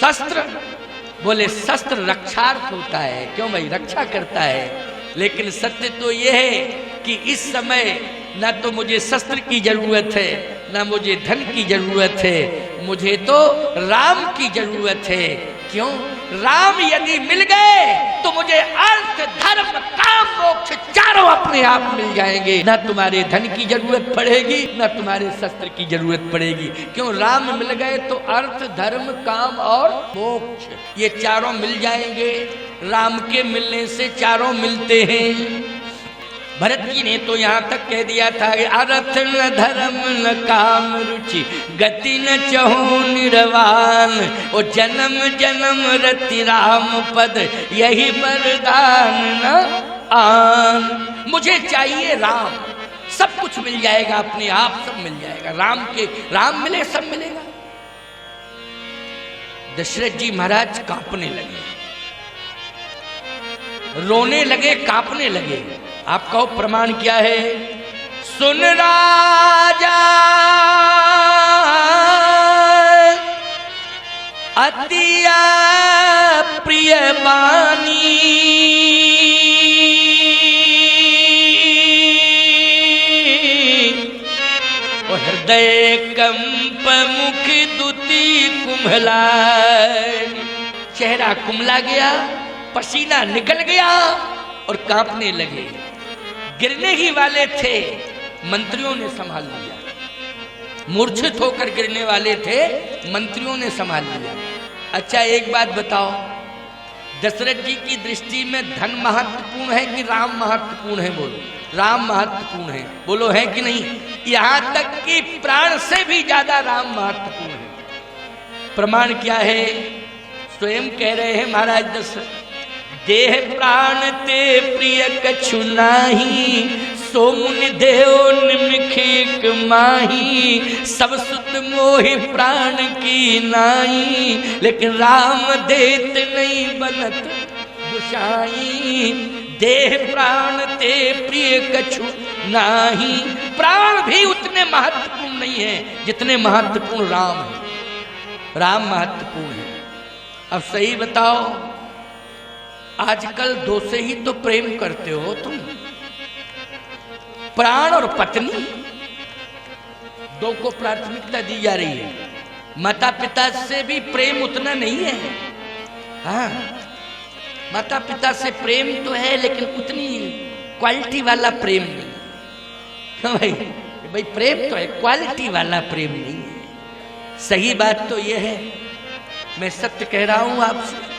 शस्त्र, बोले शस्त्र रक्षार्थ होता है, क्यों भाई, रक्षा करता है। लेकिन सत्य तो यह है कि इस समय ना तो मुझे शस्त्र की जरूरत है, ना मुझे धन की जरूरत है, मुझे तो राम की जरूरत है। क्यों? राम यदि मिल गए तो मुझे अर्थ, धर्म, काम, मोक्ष चारों अपने आप मिल जाएंगे। ना तुम्हारे धन की जरूरत पड़ेगी, ना तुम्हारे शस्त्र की जरूरत पड़ेगी। क्यों? राम मिल गए तो अर्थ, धर्म, काम और मोक्ष ये चारों मिल जाएंगे। राम के मिलने से चारों मिलते हैं। भरत जी ने तो यहाँ तक कह दिया था, अर्थ न धर्म न काम रुचि गति न चहु निर्वाण, ओ जन्म जन्म रति राम पद यही वरदान न आन। मुझे चाहिए राम, सब कुछ मिल जाएगा, अपने आप सब मिल जाएगा। राम मिले सब मिलेगा। दशरथ जी महाराज कांपने लगे, रोने लगे, कांपने लगे। आप कहो प्रमाण क्या है? सुन राजा अतिया प्रिय बानी, हृदय कंप मुख दुति कुम्हलाई। चेहरा कुम्हला गया, पसीना निकल गया और कांपने लगे। गिरने ही वाले थे, मंत्रियों ने संभाल लिया। मूर्छित होकर गिरने वाले थे, मंत्रियों ने संभाल लिया। अच्छा एक बात बताओ, दशरथ जी की दृष्टि में धन महत्वपूर्ण है कि राम महत्वपूर्ण है? बोलो। राम महत्वपूर्ण है, बोलो, है कि नहीं? यहां तक कि प्राण से भी ज्यादा राम महत्वपूर्ण है। प्रमाण क्या है? स्वयं कह रहे हैं महाराज दशरथ, देह प्राण ते प्रिय कछु नाही, सो मुनि देव निमिख माही, सब सुत मोहि प्राण की नाई, लेकिन राम देत नहीं बनत गुसाई। देह प्राण ते प्रिय कछु नाही, प्राण भी उतने महत्वपूर्ण नहीं है जितने महत्वपूर्ण राम है। राम महत्वपूर्ण है। अब सही बताओ, आजकल दो से ही तो प्रेम करते हो तुम, प्राण और पत्नी, दो को प्राथमिकता दी जा रही है। माता पिता से भी प्रेम उतना नहीं है। हाँ, माता पिता से प्रेम तो है, लेकिन उतनी क्वालिटी वाला प्रेम नहीं। क्यों भाई? भाई प्रेम तो है, क्वालिटी वाला प्रेम नहीं है। सही बात तो यह है, मैं सत्य कह रहा हूं आपसे।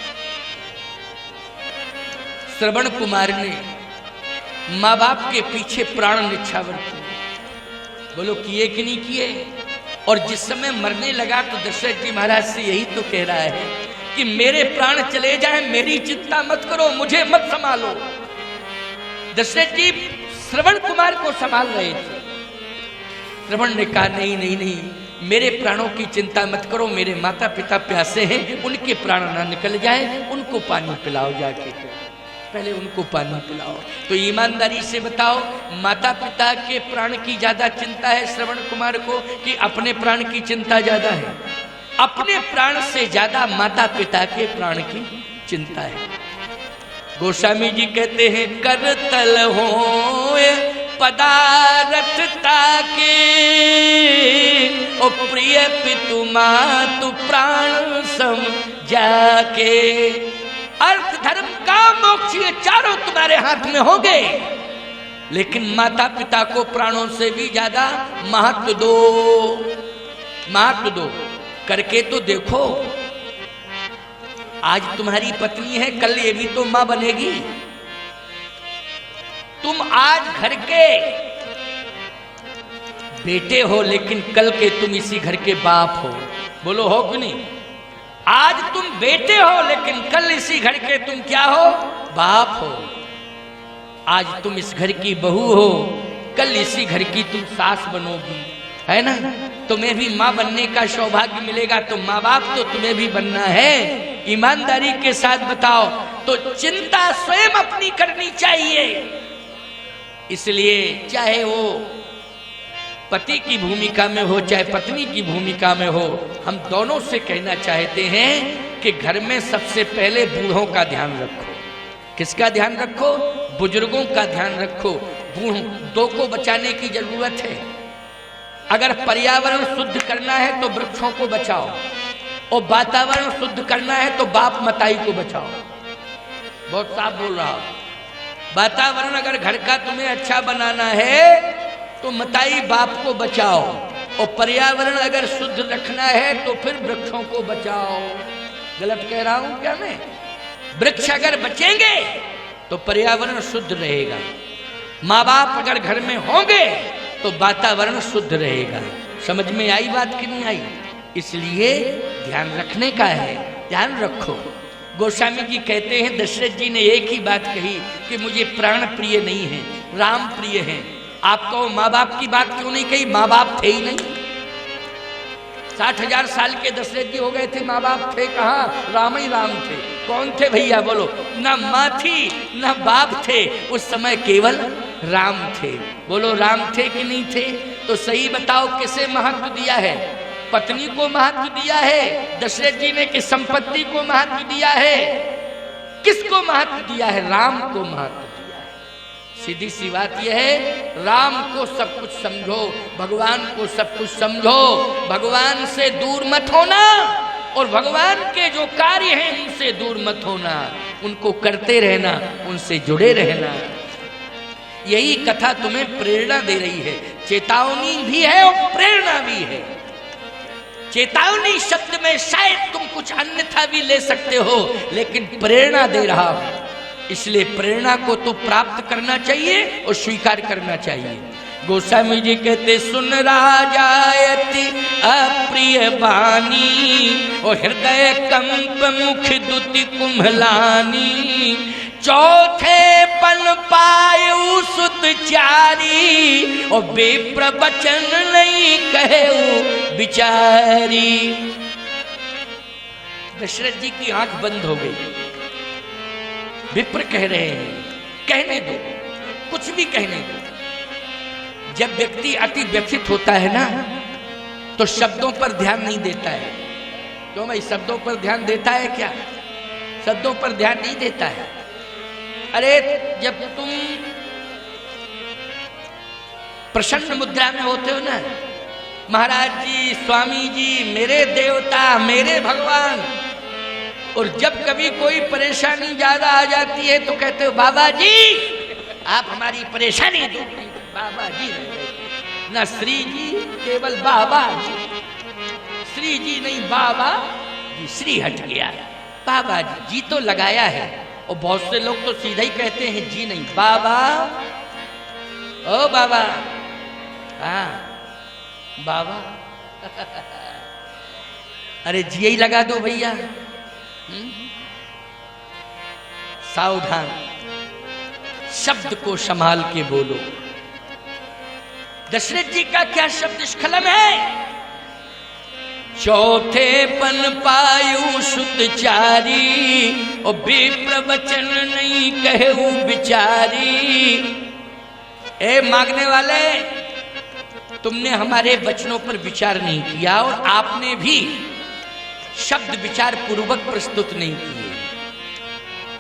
श्रवण कुमार ने माँ बाप के पीछे प्राण न्यौछावर किए, बोलो किए कि नहीं किए? और जिस समय मरने लगा तो दशरथ जी महाराज से यही तो कह रहा है कि मेरे प्राण चले जाएं, मेरी चिंता मत करो, मुझे मत संभालो। दशरथ जी श्रवण कुमार को संभाल रहे थे। श्रवण ने कहा नहीं नहीं नहीं, मेरे प्राणों की चिंता मत करो, मेरे माता पिता प्यासे हैं, उनके प्राण ना निकल जाए, उनको पानी पिलाओ, जाके पहले उनको पानी पिलाओ। तो ईमानदारी से बताओ, माता पिता के प्राण की ज्यादा चिंता है श्रवण कुमार को कि अपने प्राण की चिंता ज्यादा है? अपने प्राण से ज्यादा माता पिता के प्राण की चिंता है। गोस्वामी जी कहते हैं, करतल होए पदारथता के, ओ प्रिय पितु मातु प्राण सम जाके। अर्थ, धर्म, काम, मोक्ष ये चारों तुम्हारे हाथ में होंगे, लेकिन माता पिता को प्राणों से भी ज्यादा महत्व दो, महत्व दो। करके तो देखो, आज तुम्हारी पत्नी है, कल ये भी तो मां बनेगी। तुम आज घर के बेटे हो, लेकिन कल के तुम इसी घर के बाप हो, बोलो हो कि नहीं? आज तुम बेटे हो, लेकिन कल इसी घर के तुम क्या हो? बाप हो। आज तुम इस घर की बहू हो, कल इसी घर की तुम सास बनोगी, है ना? तुम्हें भी माँ बनने का सौभाग्य मिलेगा, तो माँ बाप तो तुम्हें भी बनना है। ईमानदारी के साथ बताओ, तो चिंता स्वयं अपनी करनी चाहिए। इसलिए चाहे वो पति की भूमिका में हो, चाहे पत्नी की भूमिका में हो, हम दोनों से कहना चाहते हैं कि घर में सबसे पहले बूढ़ों का ध्यान रखो। किसका ध्यान रखो? बुजुर्गों का ध्यान रखो। बूढ़ों को बचाने की जरूरत है। अगर पर्यावरण शुद्ध करना है तो वृक्षों को बचाओ, और वातावरण शुद्ध करना है तो बाप मताई को बचाओ। बहुत साफ बोल रहा हूं। वातावरण अगर घर का तुम्हें अच्छा बनाना है तो मताई बाप को बचाओ, और पर्यावरण अगर शुद्ध रखना है तो फिर वृक्षों को बचाओ। गलत कह रहा हूं क्या मैं? वृक्ष अगर बचेंगे तो पर्यावरण शुद्ध रहेगा। माँ बाप अगर घर में होंगे तो वातावरण शुद्ध रहेगा। समझ में आई बात कि नहीं आई? इसलिए ध्यान रखने का है, ध्यान रखो। गोस्वामी जी कहते हैं दशरथ जी ने एक ही बात कही कि मुझे प्राण प्रिय नहीं है, राम प्रिय है। आपको माँ बाप की बात क्यों नहीं कही? माँ बाप थे ही नहीं। 60,000 साल के दशरथ जी हो गए थे, माँ बाप थे कहाँ? राम ही राम थे। कौन थे भैया बोलो? ना माँ थी ना बाप थे, उस समय केवल राम थे। बोलो राम थे कि नहीं थे? तो सही बताओ किसे महत्व दिया है? पत्नी को महत्व दिया है दशरथ जी ने कि संपत्ति को महत्व दिया है? किसको महत्व दिया है? राम को महत्व दिया है। सीधी सी बात यह है, राम को सब कुछ समझो, भगवान को सब कुछ समझो। भगवान से दूर मत होना, और भगवान के जो कार्य हैं उनसे दूर मत होना। उनको करते रहना, उनसे जुड़े रहना। यही कथा तुम्हें प्रेरणा दे रही है। चेतावनी भी है और प्रेरणा भी है। चेतावनी शब्द में शायद तुम कुछ अन्यथा भी ले सकते हो, लेकिन प्रेरणा दे रहा हूं, इसलिए प्रेरणा को तो प्राप्त करना चाहिए और स्वीकार करना चाहिए। गोस्वामी जी कहते सुन राजायति अप्रिय बानी, और हृदय कंप मुख दुति कुम्भलानी। चौथे पन पायु सुत चारी, और विप्र बचन नहीं कहे बिचारी। दशरथ जी की आंख बंद हो गई। विप्र कह रहे हैं, कहने दो, कुछ भी कहने दो। जब व्यक्ति अति व्यथित होता है ना तो शब्दों पर ध्यान नहीं देता है। क्यों भाई? शब्दों पर ध्यान देता है क्या? शब्दों पर ध्यान नहीं देता है। अरे जब तुम प्रसन्न मुद्रा में होते हो ना, महाराज जी, स्वामी जी, मेरे देवता, मेरे भगवान, और जब कभी कोई परेशानी ज्यादा आ जाती है तो कहते हो बाबा जी आप हमारी परेशानी दूर नहीं। बाबा जी ना श्री जी, केवल बाबा जी। श्री जी नहीं, बाबा जी। श्री हट गया, बाबा जी। जी तो लगाया है, और बहुत से लोग तो सीधा ही कहते हैं जी नहीं, बाबा। ओ बाबा, हाँ बाबा। अरे जी ही लगा दो भैया। सावधान, शब्द को संभाल के बोलो। दशरथ जी का क्या शब्द स्खलन है? चौथे पन पायु सुत चारी, और विप्र वचन नहीं कहू बिचारी। ए मांगने वाले, तुमने हमारे वचनों पर विचार नहीं किया, और आपने भी शब्द विचार पूर्वक प्रस्तुत नहीं किए।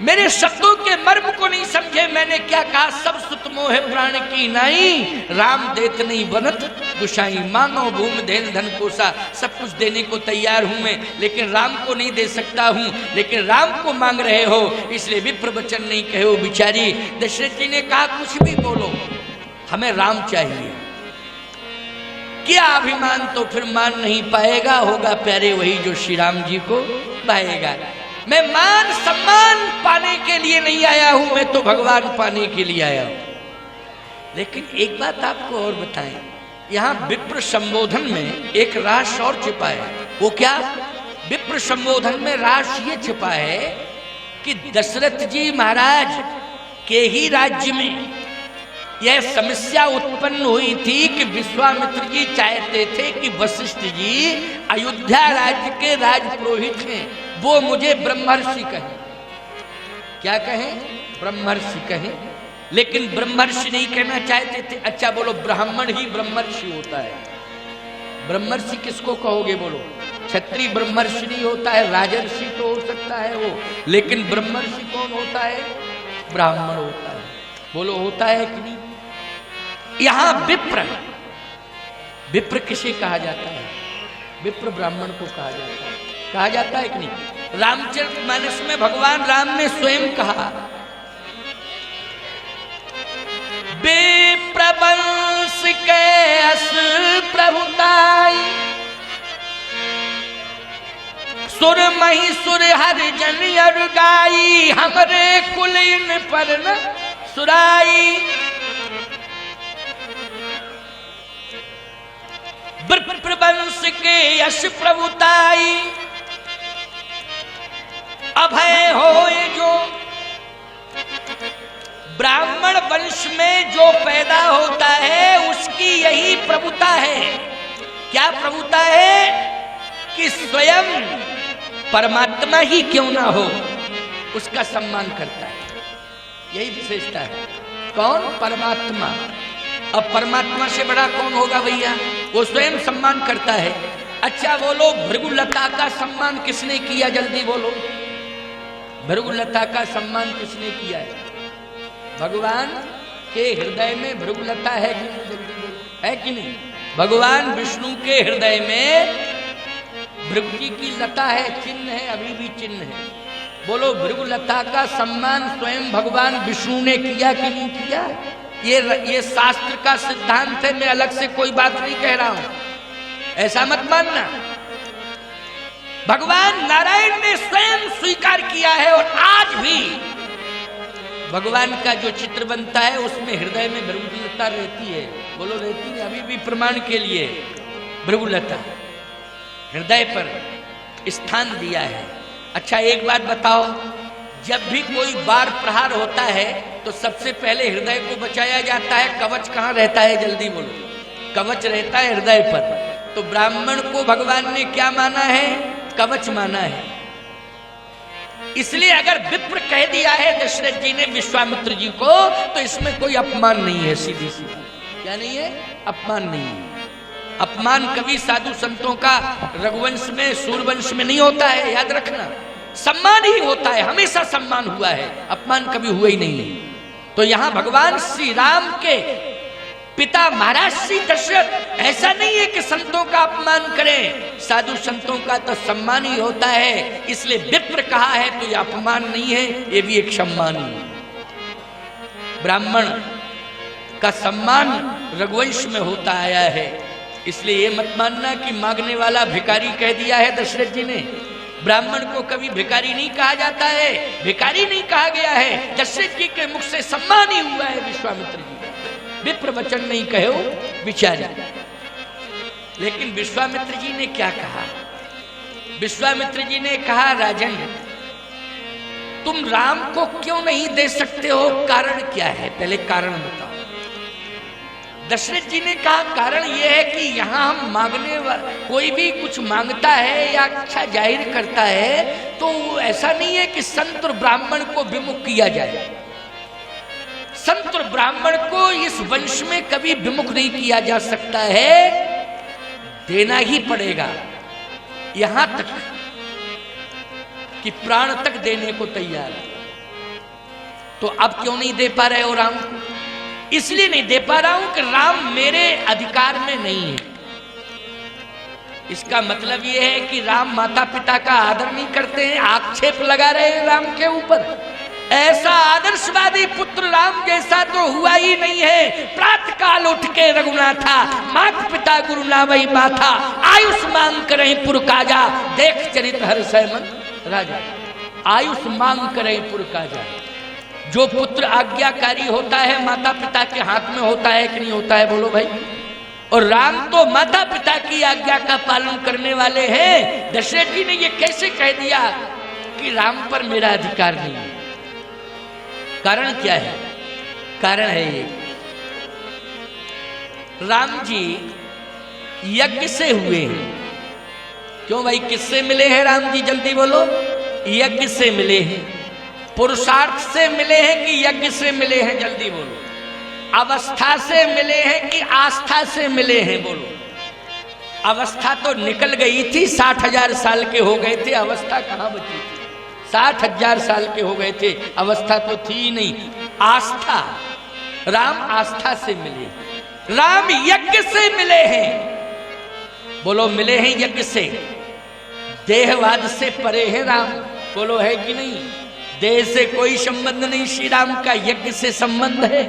मेरे शब्दों के मर्म को नहीं समझे। मैंने क्या कहा? सब सुत मोह प्राण की नाई, राम देत नहीं बनत गुसाई। मांगो भूमि धैल धन कोसा, सब कुछ देने को तैयार हूं मैं, लेकिन राम को नहीं दे सकता हूं। लेकिन राम को मांग रहे हो, इसलिए विप्र वचन नहीं कहो बिचारी। दशरथ जी ने कहा कुछ भी बोलो, हमें राम चाहिए। क्या अभिमान तो फिर मान नहीं पाएगा, होगा प्यारे वही जो श्री राम जी को पाएगा। मैं मान सम्मान पाने के लिए नहीं आया हूं, मैं तो भगवान पाने के लिए आया हूं। लेकिन एक बात आपको और बताएं, यहां विप्र संबोधन में एक रास और छिपा है। वो क्या? विप्र संबोधन में रास ये छिपा है कि दशरथ जी महाराज के ही राज्य में यह समस्या उत्पन्न हुई थी कि विश्वामित्र जी चाहते थे कि वशिष्ठ जी अयोध्या राज्य के राजपुरोहित हैं, वो मुझे ब्रह्मर्षि कहें। क्या कहें? ब्रह्मर्षि कहें। लेकिन ब्रह्मर्षि नहीं कहना चाहते थे। अच्छा बोलो, ब्राह्मण ही ब्रह्मर्षि होता है। ब्रह्मर्षि किसको कहोगे बोलो? क्षत्रिय ब्रह्मर्षि नहीं होता है, राजर्षि तो हो सकता है वो, लेकिन ब्रह्मर्षि कौन होता है? ब्राह्मण होता है। बोलो होता है कि नहीं? यहां विप्र किसे कहा जाता है? विप्र ब्राह्मण को कहा जाता है कि नहीं? रामचरितमानस में भगवान राम ने स्वयं कहा, विप्रवंश के अस प्रभुताई, सुर मही सुर हर जन अर गाई, हमरे कुल इन पर न सुराई। विप्रवंश के यश प्रभुताई, अभय होए जो। ब्राह्मण वंश में जो पैदा होता है उसकी यही प्रभुता है। क्या प्रभुता है? कि स्वयं परमात्मा ही क्यों ना हो उसका सम्मान करता है। यही विशेषता है। कौन? परमात्मा। अब परमात्मा से बड़ा कौन होगा भैया? वो स्वयं सम्मान करता है। अच्छा बोलो, भृगुलता का सम्मान किसने किया? जल्दी बोलो, भृगुलता का सम्मान किसने किया है? भगवान के हृदय में भृगुलता है कि नहीं? जल्दी बोलो, है कि नहीं? भगवान विष्णु के हृदय में भृगु जी की लता है, चिन्ह है, अभी भी चिन्ह है। बोलो, भृगुलता का सम्मान स्वयं भगवान विष्णु ने किया कि नहीं किया? ये शास्त्र का सिद्धांत है, मैं अलग से कोई बात नहीं कह रहा हूं, ऐसा मत मानना। भगवान नारायण ने स्वयं स्वीकार किया है और आज भी भगवान का जो चित्र बनता है उसमें हृदय में भृगुलता रहती है। बोलो रहती है? अभी भी प्रमाण के लिए भृगुलता हृदय पर स्थान दिया है। अच्छा एक बात बताओ, जब भी कोई बार प्रहार होता है तो सबसे पहले हृदय को बचाया जाता है। कवच कहाँ रहता है? जल्दी बोलो। कवच रहता है हृदय पर। तो ब्राह्मण को भगवान ने क्या माना है? कवच माना है। इसलिए अगर विप्र कह दिया है दशरथ जी ने विश्वामित्र जी को, तो इसमें कोई अपमान नहीं है। सीधी सी क्या नहीं है? अपमान नहीं है। अपमान कभी साधु संतों का रघुवंश में, सूर्यवंश में नहीं होता है, याद रखना। सम्मान ही होता है, हमेशा सम्मान हुआ है, अपमान कभी हुआ ही नहीं है। तो यहां भगवान श्री राम के पिता महाराज श्री दशरथ ऐसा नहीं है कि संतों का अपमान करें, साधु संतों का तो सम्मान ही होता है। इसलिए विप्र कहा है तो यह अपमान नहीं है, ये भी एक सम्मान ही है। ब्राह्मण का सम्मान रघुवंश में होता आया है। इसलिए ये मत मानना कि मांगने वाला भिखारी कह दिया है दशरथ जी ने। ब्राह्मण को कभी भिखारी नहीं कहा जाता है, भिखारी नहीं कहा गया है। दशरथ जी के मुख से सम्मान ही हुआ है विश्वामित्र जी। विप्र वचन नहीं कहो विचारी। लेकिन विश्वामित्र जी ने क्या कहा? विश्वामित्र जी ने कहा, राजन तुम राम को क्यों नहीं दे सकते हो? कारण क्या है? पहले कारण बताओ। दशरथ जी ने कहा, कारण यह है कि यहां हम मांगने कोई भी कुछ मांगता है या अच्छा जाहिर करता है तो ऐसा नहीं है कि संत और ब्राह्मण को विमुख किया जाए। संत और ब्राह्मण को इस वंश में कभी विमुख नहीं किया जा सकता है, देना ही पड़ेगा। यहां तक कि प्राण तक देने को तैयार है। तो अब क्यों नहीं दे पा रहे हो राम को? इसलिए नहीं दे पा रहा हूं कि राम मेरे अधिकार में नहीं है। इसका मतलब यह है कि राम माता पिता का आदर नहीं करते हैं, आक्षेप लगा रहे हैं राम के ऊपर। ऐसा आदर्शवादी पुत्र राम जैसा तो हुआ ही नहीं है। प्रातः काल उठ के रघुनाथा, माता पिता गुरु नावई माथा, आयुष मांग करे पुर काजा, देख चरित हर्षय मन राजा। आयुष मांग करे पुर काजा। जो पुत्र आज्ञाकारी होता है माता पिता के हाथ में होता है कि नहीं होता है? बोलो भाई। और राम तो माता पिता की आज्ञा का पालन करने वाले हैं। दशरथ जी ने ये कैसे कह दिया कि राम पर मेरा अधिकार नहीं है? कारण क्या है? कारण है ये, राम जी यज्ञ से हुए हैं। क्यों भाई, किससे मिले हैं राम जी? जल्दी बोलो। यज्ञ से मिले हैं। पुरुषार्थ से मिले हैं कि यज्ञ से मिले हैं? जल्दी बोलो। अवस्था से मिले हैं कि आस्था से मिले हैं? बोलो। अवस्था तो निकल गई थी, 60,000 साल के हो गए थे, अवस्था कहाँ बची थी? 60,000 साल के हो गए थे, अवस्था तो थी ही नहीं। आस्था, राम आस्था से मिले, राम यज्ञ से मिले हैं। बोलो मिले हैं यज्ञ से, देहवाद से परे हैं राम। बोलो है कि नहीं? देह से कोई संबंध नहीं, श्री राम का यज्ञ से संबंध है।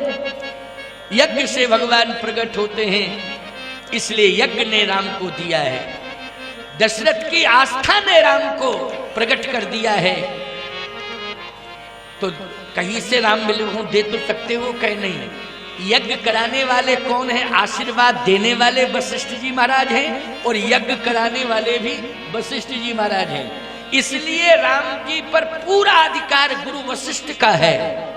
यज्ञ से भगवान प्रकट होते हैं, इसलिए यज्ञ ने राम को दिया है। दशरथ की आस्था ने राम को प्रकट कर दिया है। तो कहीं से राम मिले हो, दे तो सकते हो, कह नहीं। यज्ञ कराने वाले कौन है? आशीर्वाद देने वाले वशिष्ठ जी महाराज हैं, और यज्ञ कराने वाले भी वशिष्ठ जी महाराज हैं। इसलिए राम जी पर पूरा अधिकार गुरु वशिष्ठ का है।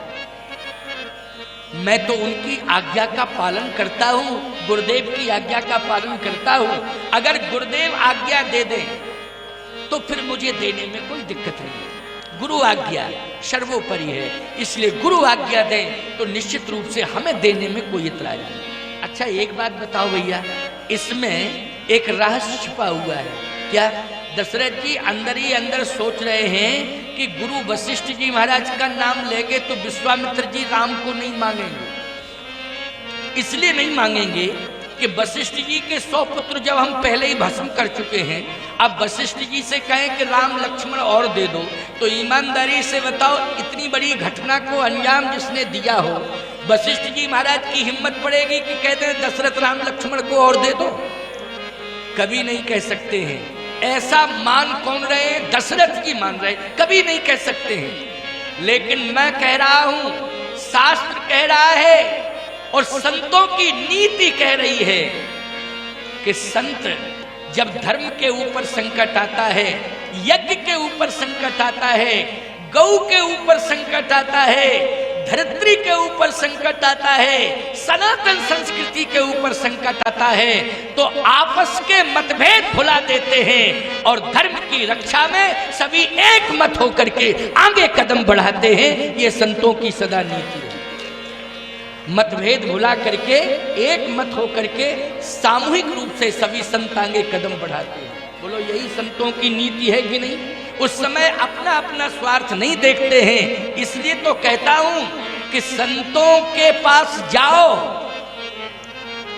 मैं तो उनकी आज्ञा का पालन करता हूं, गुरुदेव की आज्ञा का पालन करता हूं। अगर गुरुदेव आज्ञा दे दें तो फिर मुझे देने में कोई दिक्कत नहीं। गुरु आज्ञा सर्वोपरि है, इसलिए गुरु आज्ञा दें तो निश्चित रूप से हमें देने में कोई इतराज नहीं। अच्छा एक बात बताओ भैया, इसमें एक रहस्य छुपा हुआ है। क्या? दशरथ जी अंदर ही अंदर सोच रहे हैं कि गुरु वशिष्ठ जी महाराज का नाम लेंगे तो विश्वामित्र जी राम को नहीं मांगेंगे। इसलिए नहीं मांगेंगे कि वशिष्ठ जी के 100 पुत्र जब हम पहले ही भस्म कर चुके हैं, अब वशिष्ठ जी से कहें कि राम लक्ष्मण और दे दो, तो ईमानदारी से बताओ, इतनी बड़ी घटना को अंजाम जिसने दिया हो, वशिष्ठ जी महाराज की हिम्मत पड़ेगी कि कहते हैं दशरथ राम लक्ष्मण को और दे दो? कभी नहीं कह सकते हैं। ऐसा मान कौन रहे हैं? दशरथ जी मान रहे, कभी नहीं कह सकते हैं। लेकिन मैं कह रहा हूं, शास्त्र कह रहा है और संतों की नीति कह रही है कि संत जब धर्म के ऊपर संकट आता है, यज्ञ के ऊपर संकट आता है, गौ के ऊपर संकट आता है, धरित्री के ऊपर संकट आता है, सनातन संस्कृति के ऊपर संकट आता है, तो आपस के मतभेद भुला देते हैं और धर्म की रक्षा में सभी एक मत होकर के आगे कदम बढ़ाते हैं। ये संतों की सदा नीति है। मतभेद भुला करके एक मत होकर के सामूहिक रूप से सभी संत आगे कदम बढ़ाते हैं। बोलो यही संतों की नीति है कि नहीं? उस समय अपना अपना स्वार्थ नहीं देखते हैं। इसलिए तो कहता हूं कि संतों के पास जाओ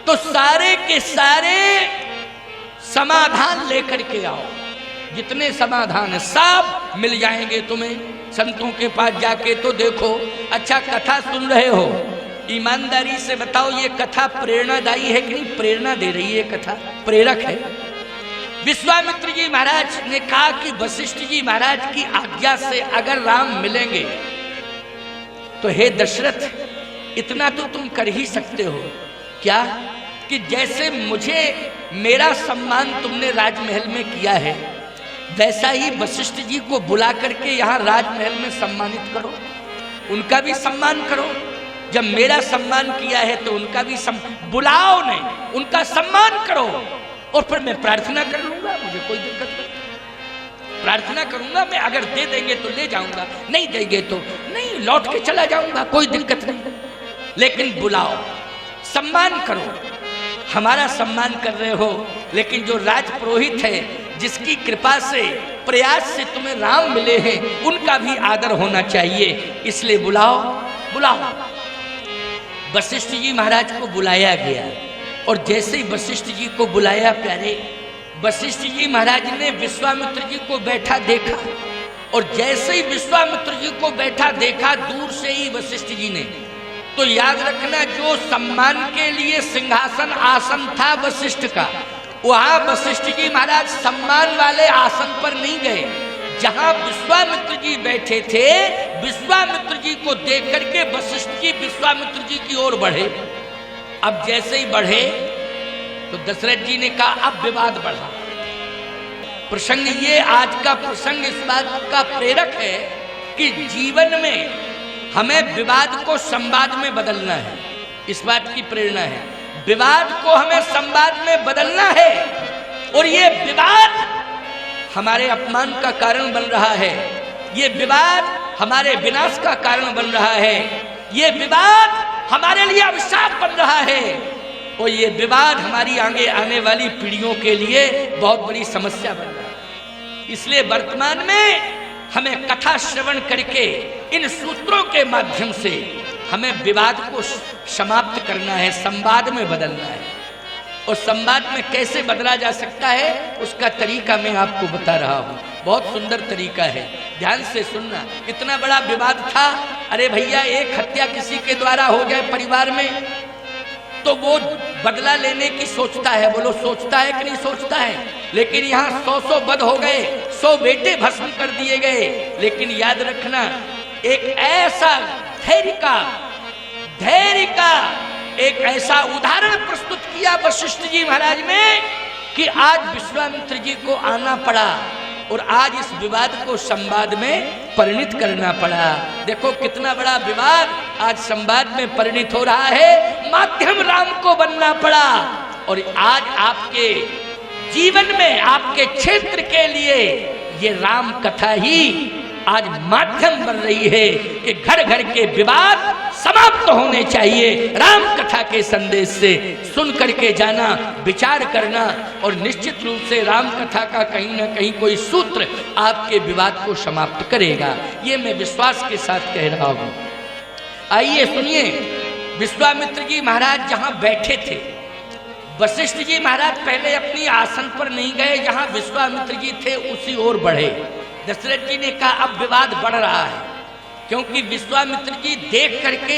तो सारे के सारे समाधान लेकर के आओ। जितने समाधान है सब मिल जाएंगे तुम्हें। संतों के पास जाके तो देखो। अच्छा कथा सुन रहे हो, ईमानदारी से बताओ ये कथा प्रेरणादायी है कि नहीं? प्रेरणा दे रही है कथा, प्रेरक है। विश्वामित्र जी महाराज ने कहा कि वशिष्ठ जी महाराज की आज्ञा से अगर राम मिलेंगे तो हे दशरथ इतना तो तुम कर ही सकते हो। क्या? कि जैसे मुझे मेरा सम्मान तुमने राजमहल में किया है, वैसा ही वशिष्ठ जी को बुला करके यहाँ राजमहल में सम्मानित करो, उनका भी सम्मान करो। जब मेरा सम्मान किया है तो उनका भी बुलाओ, नहीं उनका सम्मान करो, और फिर मैं प्रार्थना कर लूंगा, मुझे कोई दिक्कत नहीं। प्रार्थना करूंगा मैं, अगर दे देंगे तो ले जाऊंगा, नहीं देंगे तो नहीं, लौट के चला जाऊंगा, कोई दिक्कत नहीं। लेकिन बुलाओ, सम्मान करो। हमारा सम्मान कर रहे हो, लेकिन जो राज पुरोहित है, जिसकी कृपा से प्रयास से तुम्हें राम मिले हैं, उनका भी आदर होना चाहिए। इसलिए बुलाओ, बुलाओ। वशिष्ठ जी महाराज को बुलाया गया, और जैसे ही वशिष्ठ जी को बुलाया प्यारे, वशिष्ठ जी महाराज ने विश्वामित्र जी को बैठा देखा, और जैसे ही विश्वामित्र जी को बैठा देखा दूर से ही वशिष्ठ जी ने, तो याद रखना जो सम्मान के लिए सिंहासन आसन था वशिष्ठ का, वहां वशिष्ठ जी महाराज सम्मान वाले आसन पर नहीं गए। जहां विश्वामित्र जी बैठे थे, विश्वामित्र जी को देख करके वशिष्ठ जी विश्वामित्र जी की ओर बढ़े। अब जैसे ही बढ़े तो दशरथ जी ने कहा अब विवाद बढ़ा। प्रसंग ये आज का प्रसंग इस बात का प्रेरक है कि जीवन में हमें विवाद को संवाद में बदलना है। इस बात की प्रेरणा है, विवाद को हमें संवाद में बदलना है। और ये विवाद हमारे अपमान का कारण बन रहा है, ये विवाद हमारे विनाश का कारण बन रहा है, ये विवाद हमारे लिए अभिशाप बन रहा है। और ये विवाद हमारी आगे आने वाली पीढ़ियों के लिए बहुत बड़ी समस्या बन रहा है। इसलिए वर्तमान में हमें कथा श्रवण करके इन सूत्रों के माध्यम से हमें विवाद को समाप्त करना है, संवाद में बदलना है। और संवाद में कैसे बदला जा सकता है उसका तरीका मैं आपको बता रहा हूँ। बहुत सुंदर तरीका है, ध्यान से सुनना। इतना बड़ा विवाद था, अरे भैया एक हत्या किसी के द्वारा हो जाए परिवार में तो वो बदला लेने की सोचता है, बोलो सोचता है कि नहीं सोचता है। लेकिन यहाँ 100 वध हो गए, 100 बेटे भस्म कर दिए गए। लेकिन याद रखना, एक ऐसा धैर्य का एक ऐसा उदाहरण प्रस्तुत किया वशिष्ठ जी महाराज ने कि आज विश्वामित्र जी को आना पड़ा और आज इस विवाद को संवाद में परिणित करना पड़ा। देखो कितना बड़ा विवाद आज संवाद में परिणित हो रहा है, माध्यम राम को बनना पड़ा। और आज आपके जीवन में, आपके क्षेत्र के लिए ये राम कथा ही आज माध्यम बन रही है कि घर घर के विवाद समाप्त होने चाहिए। राम कथा के संदेश से सुन करके जाना, विचार करना, और निश्चित रूप से राम कथा का कहीं ना कहीं कोई सूत्र आपके विवाद को समाप्त करेगा। ये मैं विश्वास के साथ कह रहा हूं। आइए सुनिए, विश्वामित्र जी महाराज जहां बैठे थे, वशिष्ठ जी महाराज पहले अपनी आसन पर नहीं गए, जहां विश्वामित्र जी थे उसी ओर बढ़े। दशरथ जी ने कहा अब विवाद बढ़ रहा है, क्योंकि विश्वामित्र जी देख करके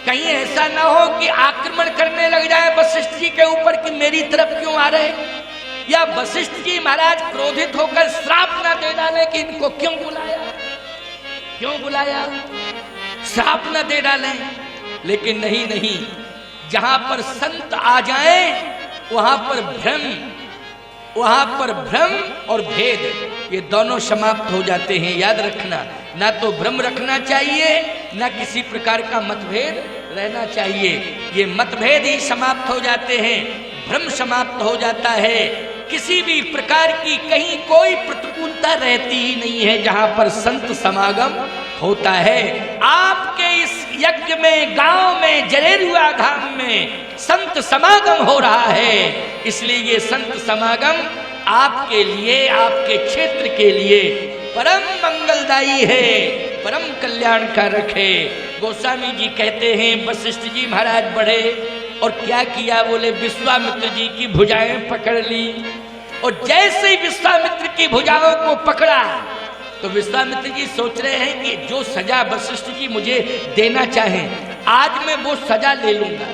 कहीं ऐसा ना हो कि आक्रमण करने लग जाए वशिष्ठ जी के ऊपर कि मेरी तरफ क्यों आ रहे, या वशिष्ठ जी महाराज क्रोधित होकर श्राप ना दे डाले कि इनको क्यों बुलाया, श्राप ना दे डाले। लेकिन नहीं, जहां पर संत आ जाए वहां पर भ्रम और भेद ये दोनों समाप्त हो जाते हैं। याद रखना, ना तो भ्रम रखना चाहिए, ना किसी प्रकार का मतभेद रहना चाहिए। ये मतभेद ही समाप्त हो जाते हैं, भ्रम समाप्त हो जाता है। किसी भी प्रकार की कहीं कोई प्रतिकूलता रहती ही नहीं है जहां पर संत समागम होता है। आपके इस यज्ञ में, गांव में, जरेरुआ धाम में संत समागम हो रहा है, इसलिए ये संत समागम आपके लिए, आपके क्षेत्र के लिए परम मंगलदायी है, परम कल्याणकारक है। गोस्वामी जी कहते हैं वशिष्ठ जी महाराज बढ़े और क्या किया, बोले विश्वामित्र जी की भुजाएं पकड़ ली। और जैसे ही विश्वामित्र की भुजाओं को पकड़ा तो विश्वामित्र जी सोच रहे हैं कि जो सजा वशिष्ठ जी मुझे देना चाहें आज मैं वो सजा ले लूंगा,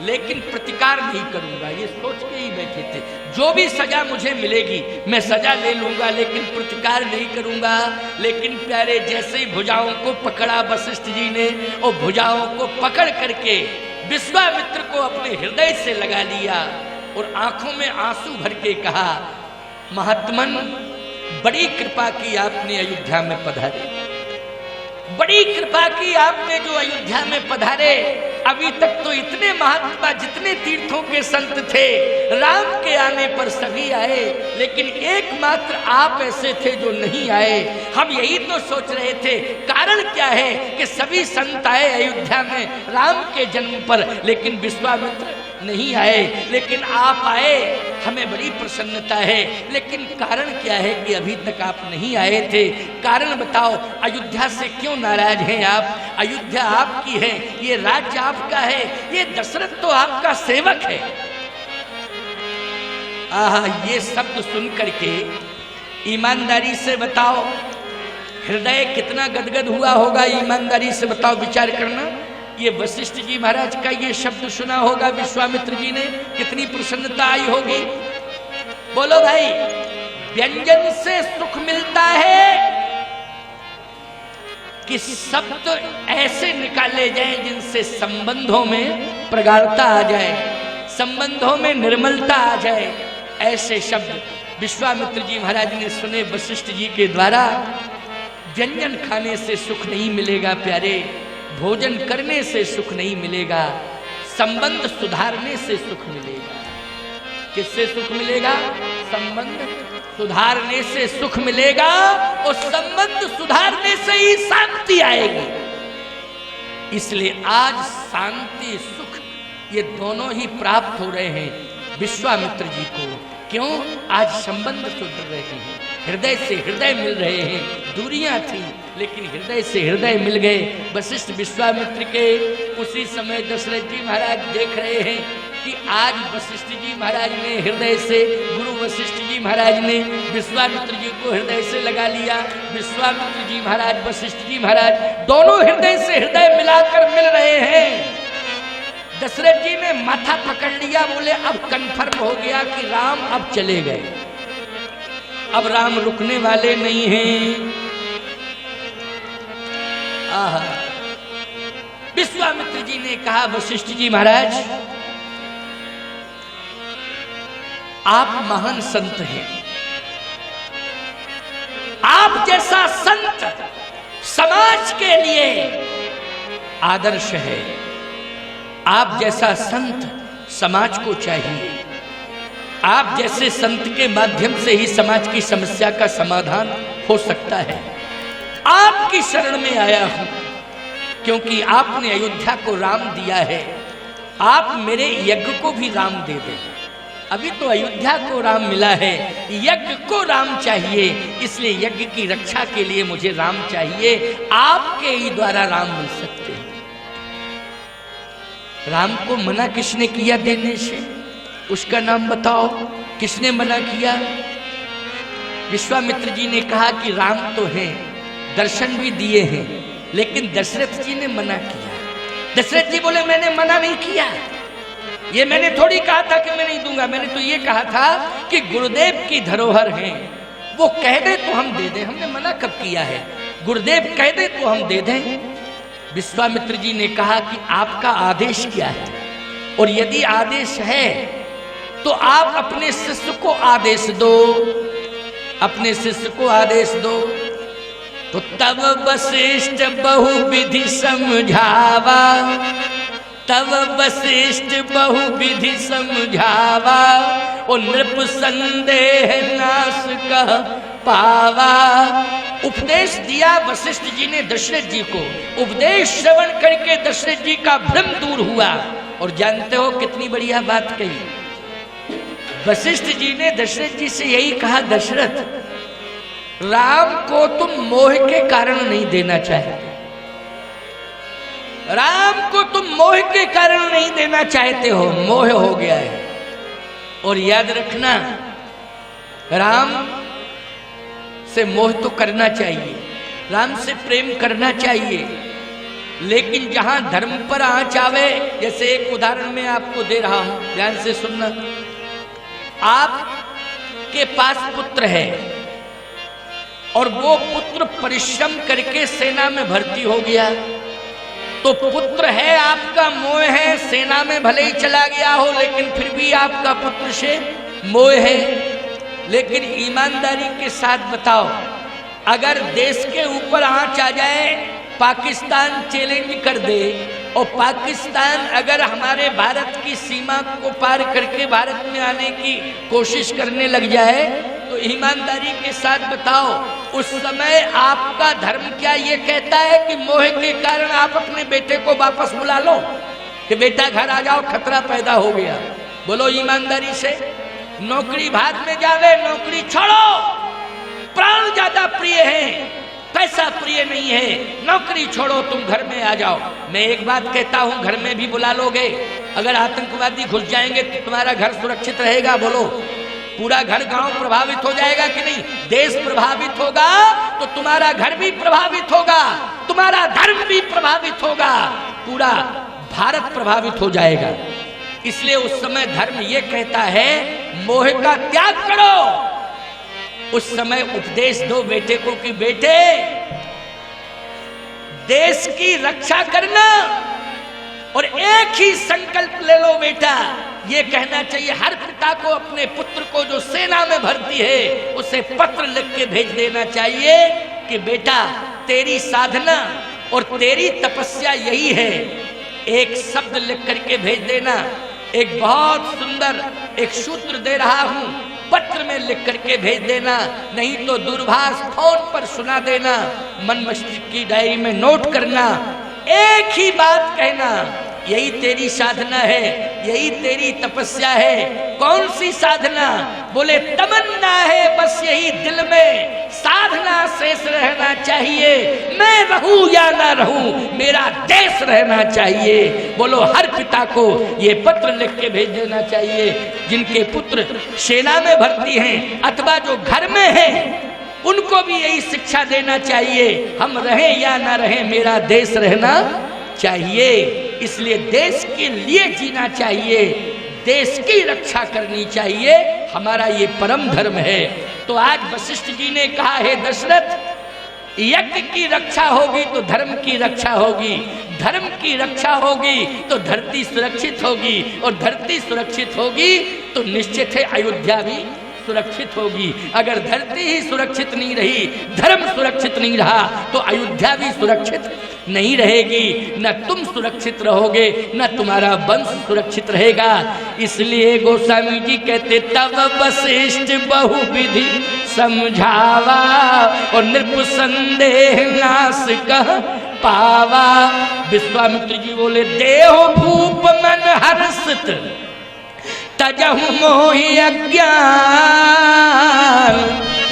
लेकिन प्रतिकार नहीं करूंगा। ये सोच के ही बैठे थे, जो भी सजा मुझे मिलेगी मैं सजा ले लूंगा, लेकिन प्रतिकार नहीं करूंगा। लेकिन प्यारे, जैसे ही भुजाओं को पकड़ा वशिष्ठ जी ने और भुजाओं को पकड़ करके विश्वामित्र को अपने हृदय से लगा लिया और आंखों में आंसू भर के कहा, महात्मन बड़ी कृपा की आपने अयोध्या में पधारे, बड़ी कृपा की आपने जो अयोध्या में पधारे। अभी तक तो इतने महात्मा, जितने तीर्थों के संत थे, राम के आने पर सभी आए, लेकिन एकमात्र आप ऐसे थे जो नहीं आए। हम यही तो सोच रहे थे कारण क्या है कि सभी संत आए अयोध्या में राम के जन्म पर, लेकिन विश्वामित्र नहीं आए, लेकिन आप आए, हमें बड़ी प्रसन्नता है। लेकिन कारण क्या है कि अभी तक आप नहीं आए थे? कारण बताओ, अयोध्या से क्यों नाराज हैं आप? अयोध्या आपकी है, ये राज्य आपका है, ये दशरथ तो आपका सेवक है। आहा, ये शब्द सुन करके ईमानदारी से बताओ हृदय कितना गदगद हुआ होगा। ईमानदारी से बताओ, विचार करना। ये वशिष्ठ जी महाराज का ये शब्द सुना होगा विश्वामित्र जी ने, कितनी प्रसन्नता आई होगी। बोलो भाई, व्यंजन से सुख मिलता है कि शब्द ऐसे निकाले जाएं जिनसे संबंधों में प्रगाढ़ता आ जाए, संबंधों में निर्मलता आ जाए। ऐसे शब्द विश्वामित्र जी महाराज ने सुने वशिष्ठ जी के द्वारा। व्यंजन खाने से सुख नहीं मिलेगा प्यारे, भोजन करने से सुख नहीं मिलेगा, संबंध सुधारने से सुख मिलेगा। किससे सुख मिलेगा? संबंध सुधारने से सुख मिलेगा, और संबंध सुधारने से ही शांति आएगी। इसलिए आज शांति, सुख ये दोनों ही प्राप्त हो रहे हैं विश्वामित्र जी को। क्यों? आज संबंध सुधर रहे हैं, हृदय से हृदय मिल रहे हैं। दूरियां थी लेकिन हृदय से हृदय मिल गए। वशिष्ठ विश्वामित्र के उसी समय दशरथ जी महाराज देख रहे हैं कि आज वशिष्ठ जी महाराज ने हृदय से, गुरु वशिष्ठ जी महाराज ने विश्वामित्र जी को हृदय से लगा लिया। विश्वामित्र जी महाराज, वशिष्ठ जी महाराज दोनों हृदय से हृदय मिलाकर मिल रहे हैं। दशरथ जी ने माथा पकड़ लिया, बोले अब कंफर्म हो गया कि राम अब चले गए, अब राम रुकने वाले नहीं हैं। आहा, विश्वामित्र जी ने कहा वशिष्ठ जी महाराज आप महान संत हैं, आप जैसा संत समाज के लिए आदर्श है, आप जैसा संत समाज को चाहिए, आप जैसे संत के माध्यम से ही समाज की समस्या का समाधान हो सकता है। आपकी शरण में आया हूं क्योंकि आपने अयोध्या को राम दिया है, आप मेरे यज्ञ को भी राम दे दें। अभी तो अयोध्या को राम मिला है, यज्ञ को राम चाहिए, इसलिए यज्ञ की रक्षा के लिए मुझे राम चाहिए। आपके ही द्वारा राम मिल सकते हैं। राम को मना किसने किया देने से? उसका नाम बताओ, किसने मना किया? विश्वामित्र जी ने कहा कि राम तो हैं, दर्शन भी दिए हैं, लेकिन दशरथ जी ने मना किया। दशरथ जी बोले मैंने मना नहीं किया, ये मैंने थोड़ी कहा था कि मैं नहीं दूंगा, मैंने तो ये कहा था कि गुरुदेव की धरोहर है, वो कह दे तो हम दे दें। हमने मना कब किया है? गुरुदेव कह दे तो हम दे दें। विश्वामित्र जी ने कहा कि आपका आदेश क्या है, और यदि आदेश है तो आप अपने शिष्य को आदेश दो, अपने शिष्य को आदेश दो। तो तब वशिष्ठ बहुविधि समझावा, तब वशिष्ठ बहुविधि समझावा, और नृप संदेह नाश कह पावा। उपदेश दिया वशिष्ठ जी ने दशरथ जी को। उपदेश श्रवण करके दशरथ जी का भ्रम दूर हुआ। और जानते हो कितनी बढ़िया बात कही वशिष्ठ जी ने दशरथ जी से, यही कहा दशरथ राम को तुम मोह के कारण नहीं देना चाहते, राम को तुम मोह के कारण नहीं देना चाहते हो, मोह हो गया है। और याद रखना राम से मोह तो करना चाहिए, राम से प्रेम करना चाहिए, लेकिन जहां धर्म पर आंच आवे, जैसे एक उदाहरण मैं आपको दे रहा हूं, ध्यान से सुनना। आपके पास पुत्र है और वो पुत्र परिश्रम करके सेना में भर्ती हो गया, तो पुत्र है आपका, मोह है, सेना में भले ही चला गया हो लेकिन फिर भी आपका पुत्र से मोह है। लेकिन ईमानदारी के साथ बताओ, अगर देश के ऊपर आंच आ जाए, पाकिस्तान चैलेंज कर दे और पाकिस्तान अगर हमारे भारत की सीमा को पार करके भारत में आने की कोशिश करने लग जाए, तो ईमानदारी के साथ बताओ उस समय आपका धर्म क्या ये कहता है कि मोह के कारण आप अपने बेटे को वापस बुला लो कि बेटा घर आ जाओ, खतरा पैदा हो गया? बोलो ईमानदारी से। नौकरी भाग में जावे, नौकरी छोड़ो, प्राण ज्यादा प्रिय है, पैसा प्रिय नहीं है, नौकरी छोड़ो, तुम घर में आ जाओ। मैं एक बात कहता हूं, घर में भी बुला लोगे, अगर आतंकवादी घुस जाएंगे तो तुम्हारा घर सुरक्षित रहेगा? बोलो, पूरा घर गांव प्रभावित हो जाएगा कि नहीं? देश प्रभावित होगा तो तुम्हारा घर भी प्रभावित होगा, तुम्हारा धर्म भी प्रभावित होगा, पूरा भारत प्रभावित हो जाएगा। इसलिए उस समय धर्म ये कहता है मोह का त्याग करो। उस समय उपदेश दो बेटे को कि बेटे देश की रक्षा करना, और एक ही संकल्प ले लो बेटा, ये कहना चाहिए हर पिता को अपने पुत्र को जो सेना में भर्ती है उसे पत्र लिख के भेज देना चाहिए कि बेटा तेरी साधना और तेरी तपस्या यही है, एक शब्द लिख करके भेज देना। एक बहुत सुंदर एक सूत्र दे रहा हूं, पत्र में लिख करके भेज देना, नहीं तो दूरभाष फोन पर सुना देना, मन मस्तिष्क की डायरी में नोट करना। एक ही बात कहना यही तेरी साधना है, यही तेरी तपस्या है। कौन सी साधना? बोले तमन्ना है बस यही दिल में, साधना शेष रहना चाहिए। मैं रहूं या ना रहूं, मेरा देश रहना चाहिए। बोलो हर पिता को ये पत्र लिख के भेज देना चाहिए, जिनके पुत्र सेना में भर्ती हैं अथवा जो घर में हैं, उनको भी यही शिक्षा देना चाहिए। हम रहें या ना रहें, मेरा देश रहना चाहिए। इसलिए देश के लिए जीना चाहिए, देश की रक्षा करनी चाहिए, हमारा ये परम धर्म है। तो आज वशिष्ठ जी ने कहा, हे दशरथ, यज्ञ की रक्षा होगी तो धर्म की रक्षा होगी, धर्म की रक्षा होगी तो धरती सुरक्षित होगी, और धरती सुरक्षित होगी तो निश्चित है अयोध्या भी सुरक्षित होगी। अगर धरती ही सुरक्षित नहीं रही, धर्म सुरक्षित नहीं रहा, तो अयोध्या भी सुरक्षित नहीं रहेगी। न तुम सुरक्षित रहोगे, न तुम्हारा वंश सुरक्षित रहेगा। इसलिए गोस्वामी जी कहते, तब वशिष्ठ बहुविधि समझावा, और नृप संदेह नाश कह पावा। विश्वामित्र जी बोले, देहो भूप मन हर्षित, तजहु मोहि अज्ञान,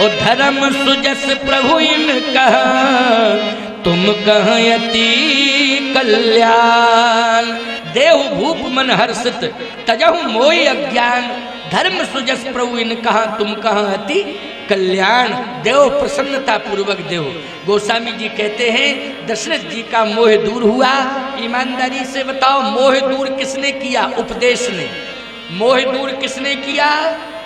और धर्म सुजस प्रभु इन कह, तुम कहयति कल्याण। देव भूप मन हर्षित, तजहु मोहि अज्ञान, धर्म सुजस प्रभु इन कहा, तुम कहयति कल्याण। देव प्रसन्नता पूर्वक देव। गोस्वामी जी कहते हैं, दशरथ जी का मोह दूर हुआ। ईमानदारी से बताओ, मोह दूर किसने किया? उपदेश ने। मोह दूर किसने किया?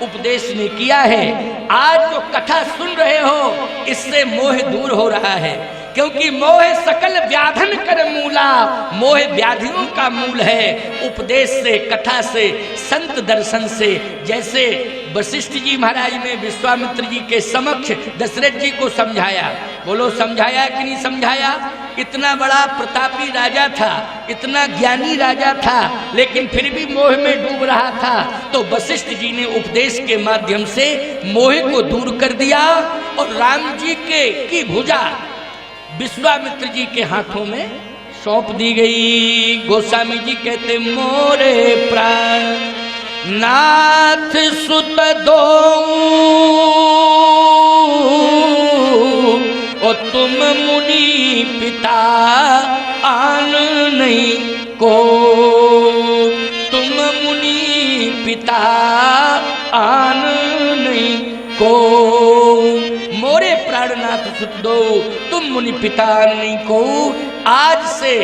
उपदेश ने किया है। आज जो कथा सुन रहे हो, इससे मोह दूर हो रहा है, क्योंकि मोह सकल व्याधन कर मूला, मोह व्याधियों का मूल है। उपदेश से, कथा से, संत दर्शन से। जैसे वशिष्ठ जी महाराज ने विश्वामित्र जी के समक्ष दशरथ जी को समझाया। बोलो समझाया कि नहीं समझाया? इतना बड़ा प्रतापी राजा था, इतना ज्ञानी राजा था, लेकिन फिर भी मोह में डूब रहा था। तो वशिष्ठ जी ने उपदेश के माध्यम से मोह को दूर कर दिया, और राम जी की भुजा विश्वामित्र जी के हाथों में सौंप दी गई। गोस्वामी जी कहते, मोरे प्राण नाथ सुत दो, और तुम मुनि पिता आन नहीं को, तुम मुनि पिता आन नहीं को। मोरे प्राणनाथ सुत दो, तुम मुनि पिता नहीं को। आज से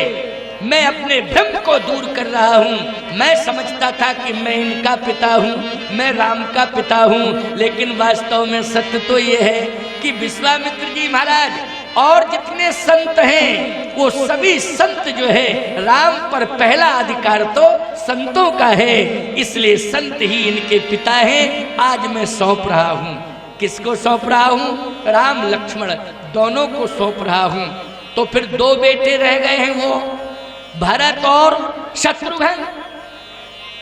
मैं अपने भ्रम को दूर कर रहा हूँ। मैं समझता था कि मैं इनका पिता हूँ, मैं राम का पिता हूँ, लेकिन वास्तव में सत्य तो ये है कि विश्वामित्र जी महाराज और जितने संत हैं, वो सभी संत जो है, राम पर पहला अधिकार तो संतों का है। इसलिए संत ही इनके पिता हैं। आज मैं सौंप रहा हूँ। किसको सौंप रहा हूँ? राम लक्ष्मण दोनों को सौंप रहा हूँ। तो फिर दो बेटे रह गए हैं, वो भरत और शत्रुघ्न।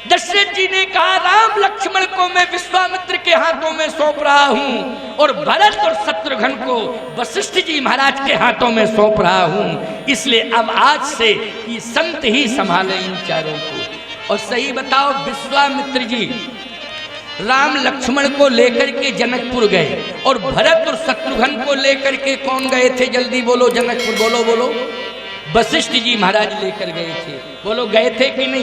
दशरथ जी ने कहा, राम लक्ष्मण को मैं विश्वामित्र के हाथों में सौंप रहा हूं, और भरत और शत्रुघ्न को वशिष्ठ जी महाराज के हाथों में सौंप रहा हूं। इसलिए अब आज से ये संत ही संभाले इन चारों को। और सही बताओ, विश्वामित्र जी राम लक्ष्मण को लेकर के जनकपुर गए, और भरत और शत्रुघ्न को लेकर के कौन गए थे? जल्दी बोलो, जनकपुर बोलो बोलो। वशिष्ठ जी महाराज लेकर गए थे। बोलो, गए थे कि नहीं?